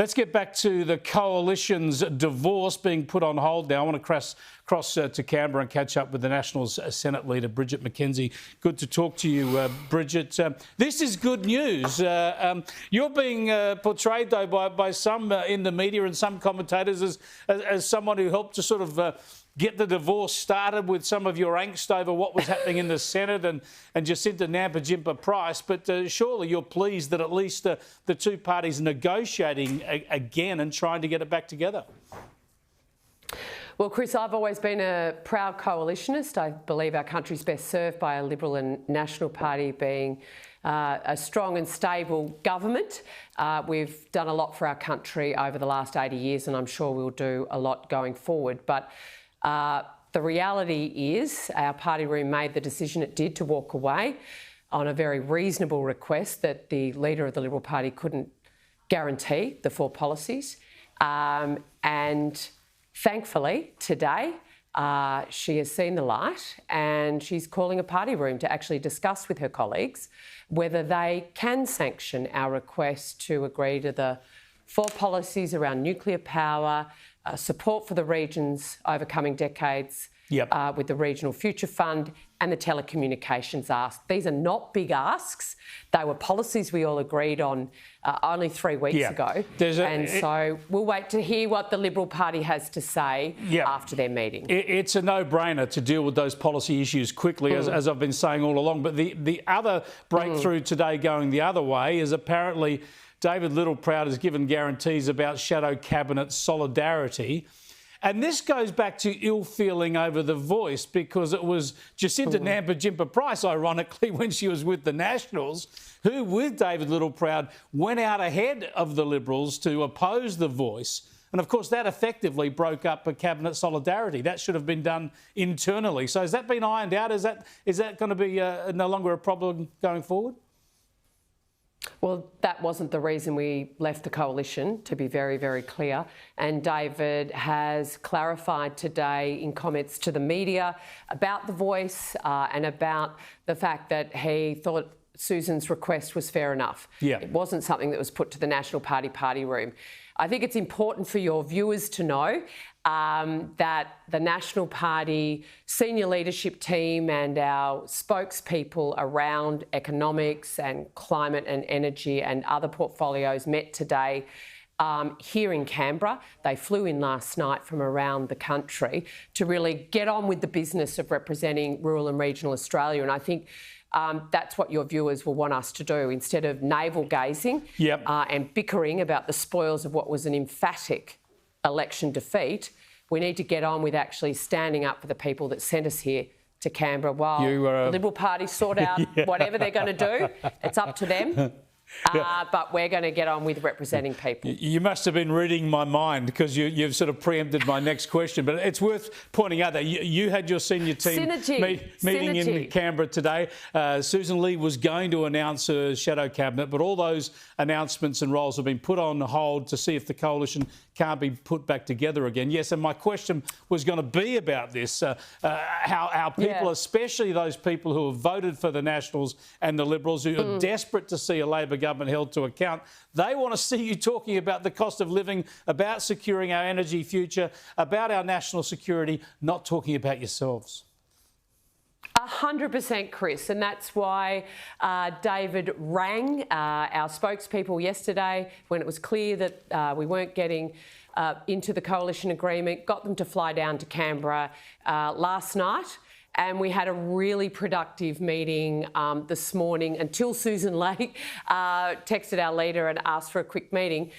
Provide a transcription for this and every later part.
Let's get back to the Coalition's divorce being put on hold now. I want to cross to Canberra and catch up with the Nationals Senate Leader Bridget McKenzie. Good to talk to you, Bridget. This is good news. You're being portrayed, though, by some in the media and some commentators as someone who helped to sort of get the divorce started with some of your angst over what was happening in the Senate and Jacinta Nampijinpa-Price. But surely you're pleased that at least the two parties are negotiating again and trying to get it back together. Well, Chris, I've always been a proud coalitionist. I believe our country's best served by a Liberal and National Party being a strong and stable government. We've done a lot for our country over the last 80 years, and I'm sure we'll do a lot going forward. But the reality is our party room made the decision it did to walk away on a very reasonable request that the leader of the Liberal Party couldn't guarantee the four policies. And thankfully, today, she has seen the light and she's calling a party room to actually discuss with her colleagues whether they can sanction our request to agree to the four policies around nuclear power, support for the regions over coming decades, with the Regional Future Fund and the telecommunications ask. These are not big asks. They were policies we all agreed on only 3 weeks ago. So we'll wait to hear what the Liberal Party has to say after their meeting. It's a no-brainer to deal with those policy issues quickly, as I've been saying all along. But the other breakthrough today going the other way is apparently David Littleproud has given guarantees about shadow cabinet solidarity. And this goes back to ill feeling over the voice, because it was Jacinta Nampijinpa-Price, ironically, when she was with the Nationals, who, with David Littleproud, went out ahead of the Liberals to oppose the voice. And, of course, that effectively broke up a cabinet solidarity. That should have been done internally. So has that been ironed out? Is that going to be no longer a problem going forward? Well, that wasn't the reason we left the coalition, to be very, very clear. And David has clarified today in comments to the media about the voice and about the fact that he thought Susan's request was fair enough. It wasn't something that was put to the National party room. I think it's important for your viewers to know that the National Party senior leadership team and our spokespeople around economics and climate and energy and other portfolios met today here in Canberra. They flew in last night from around the country to really get on with the business of representing rural and regional Australia. And I think that's what your viewers will want us to do. Instead of navel-gazing and bickering about the spoils of what was an emphatic election defeat, we need to get on with actually standing up for the people that sent us here to Canberra while the Liberal Party sort out whatever they're going to do. It's up to them. But we're going to get on with representing people. You must have been reading my mind, because you've sort of preempted my next question. But it's worth pointing out that you had your senior team meeting in Canberra today. Susan Lee was going to announce her shadow cabinet, but all those announcements and roles have been put on hold to see if the coalition can't be put back together again. Yes, and my question was going to be about this, how people, especially those people who have voted for the Nationals and the Liberals, who are desperate to see a Labor government held to account, they want to see you talking about the cost of living, about securing our energy future, about our national security, not talking about yourselves. 100%, Chris, and that's why David rang our spokespeople yesterday when it was clear that we weren't getting into the coalition agreement, got them to fly down to Canberra last night. And we had a really productive meeting this morning until Susan Lee texted our leader and asked for a quick meeting.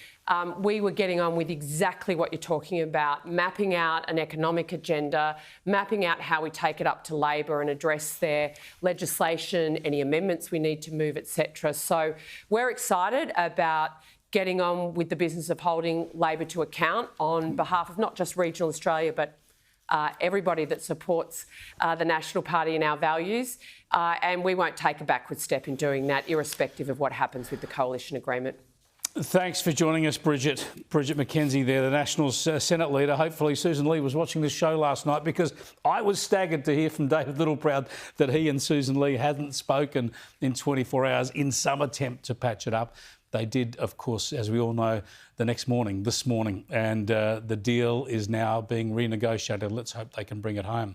We were getting on with exactly what you're talking about, mapping out an economic agenda, mapping out how we take it up to Labor and address their legislation, any amendments we need to move, etc. So we're excited about getting on with the business of holding Labor to account on behalf of not just regional Australia, but everybody that supports the National Party and our values. And we won't take a backward step in doing that, irrespective of what happens with the coalition agreement. Thanks for joining us, Bridget. Bridget McKenzie there, the Nationals Senate Leader. Hopefully Susan Lee was watching this show last night, because I was staggered to hear from David Littleproud that he and Susan Lee hadn't spoken in 24 hours in some attempt to patch it up. They did, of course, as we all know, this morning, and the deal is now being renegotiated. Let's hope they can bring it home.